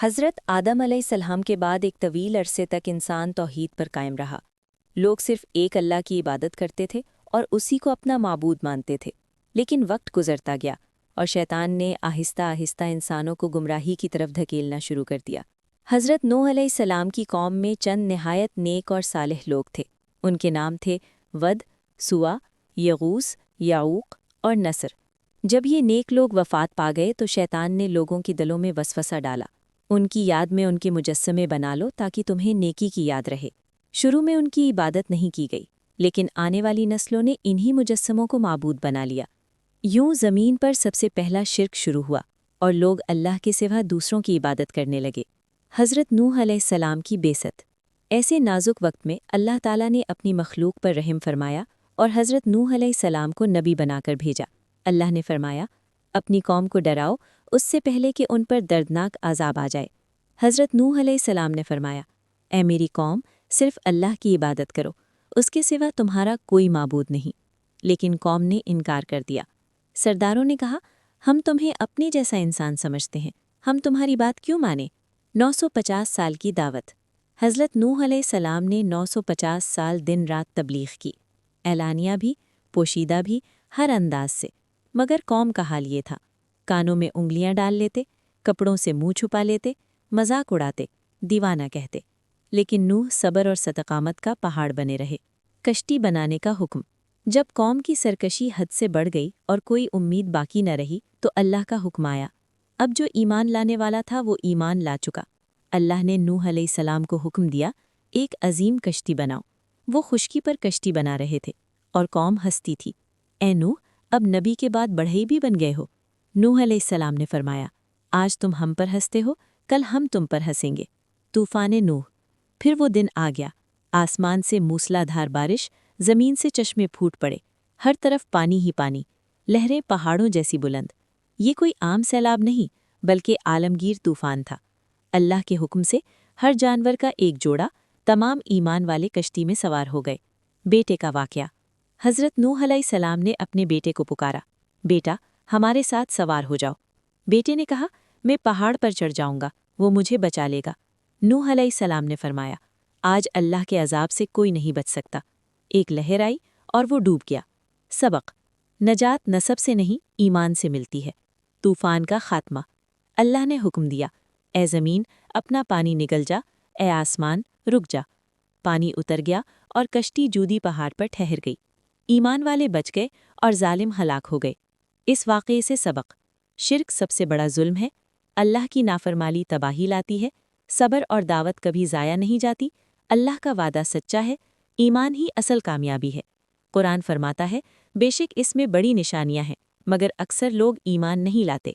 حضرت آدم علیہ السلام کے بعد ایک طویل عرصے تک انسان توحید پر قائم رہا۔ لوگ صرف ایک اللہ کی عبادت کرتے تھے اور اسی کو اپنا معبود مانتے تھے۔ لیکن وقت گزرتا گیا اور شیطان نے آہستہ آہستہ انسانوں کو گمراہی کی طرف دھکیلنا شروع کر دیا۔ حضرت نوح علیہ السلام کی قوم میں چند نہایت نیک اور صالح لوگ تھے۔ ان کے نام تھے ود، سوا، یغوث، یعوق اور نصر۔ جب یہ نیک لوگ وفات پا گئے تو شیطان نے لوگوں کے دلوں میں وسوسہ ڈالا، ان کی یاد میں ان کے مجسمے بنا لو تاکہ تمہیں نیکی کی یاد رہے۔ شروع میں ان کی عبادت نہیں کی گئی، لیکن آنے والی نسلوں نے انہی مجسموں کو معبود بنا لیا۔ یوں زمین پر سب سے پہلا شرک شروع ہوا اور لوگ اللہ کے سوا دوسروں کی عبادت کرنے لگے۔ حضرت نوح علیہ السلام کی بعثت۔ ایسے نازک وقت میں اللہ تعالیٰ نے اپنی مخلوق پر رحم فرمایا اور حضرت نوح علیہ السلام کو نبی بنا کر بھیجا۔ اللہ نے فرمایا، اپنی قوم کو ڈراؤ اس سے پہلے کہ ان پر دردناک عذاب آ جائے۔ حضرت نوح علیہ السلام نے فرمایا، اے میری قوم، صرف اللہ کی عبادت کرو، اس کے سوا تمہارا کوئی معبود نہیں۔ لیکن قوم نے انکار کر دیا۔ سرداروں نے کہا، ہم تمہیں اپنے جیسا انسان سمجھتے ہیں، ہم تمہاری بات کیوں مانیں؟ 950 سال کی دعوت۔ حضرت نوح علیہ السلام نے 950 سال دن رات تبلیغ کی، اعلانیہ بھی، پوشیدہ بھی، ہر انداز سے۔ مگر قوم کا حال یہ تھا، کانوں میں انگلیاں ڈال لیتے، کپڑوں سے منہ چھپا لیتے، مذاق اڑاتے، دیوانہ کہتے۔ لیکن نوح صبر اور استقامت کا پہاڑ بنے رہے۔ کشتی بنانے کا حکم۔ جب قوم کی سرکشی حد سے بڑھ گئی اور کوئی امید باقی نہ رہی تو اللہ کا حکم آیا۔ اب جو ایمان لانے والا تھا وہ ایمان لا چکا۔ اللہ نے نوح علیہ السلام کو حکم دیا، ایک عظیم کشتی بناؤ۔ وہ خشکی پر کشتی بنا رہے تھے اور قوم ہنستی تھی، اے نوح، اب نبی کے بعد بڑھئی بھی بن گئے ہو۔ نوح علیہ السلام نے فرمایا، آج تم ہم پر ہنستے ہو، کل ہم تم پر ہنسیں گے۔ طوفان نوح۔ پھر وہ دن آ گیا، آسمان سے موسلا دھار بارش، زمین سے چشمے پھوٹ پڑے، ہر طرف پانی ہی پانی، لہریں پہاڑوں جیسی بلند۔ یہ کوئی عام سیلاب نہیں بلکہ عالمگیر طوفان تھا۔ اللہ کے حکم سے ہر جانور کا ایک جوڑا تمام ایمان والے کشتی میں سوار ہو گئے۔ بیٹے کا واقعہ۔ حضرت نوح علیہ السلام نے اپنے بیٹے کو پکارا، بیٹا ہمارے ساتھ سوار ہو جاؤ۔ بیٹے نے کہا، میں پہاڑ پر چڑھ جاؤں گا، وہ مجھے بچا لے گا۔ نوح علیہ السلام نے فرمایا، آج اللہ کے عذاب سے کوئی نہیں بچ سکتا۔ ایک لہر آئی اور وہ ڈوب گیا۔ سبق: نجات نسب سے نہیں، ایمان سے ملتی ہے۔ طوفان کا خاتمہ۔ اللہ نے حکم دیا، اے زمین اپنا پانی نگل جا، اے آسمان رک جا۔ پانی اتر گیا اور کشتی جودی پہاڑ پر ٹھہر گئی۔ ایمان والے بچ گئے اور ظالم ہلاک ہو گئے۔ اس واقعے سے سبق: شرک سب سے بڑا ظلم ہے، اللہ کی نافرمانی تباہی لاتی ہے، صبر اور دعوت کبھی ضائع نہیں جاتی، اللہ کا وعدہ سچا ہے، ایمان ہی اصل کامیابی ہے۔ قرآن فرماتا ہے، بے شک اس میں بڑی نشانیاں ہیں، مگر اکثر لوگ ایمان نہیں لاتے۔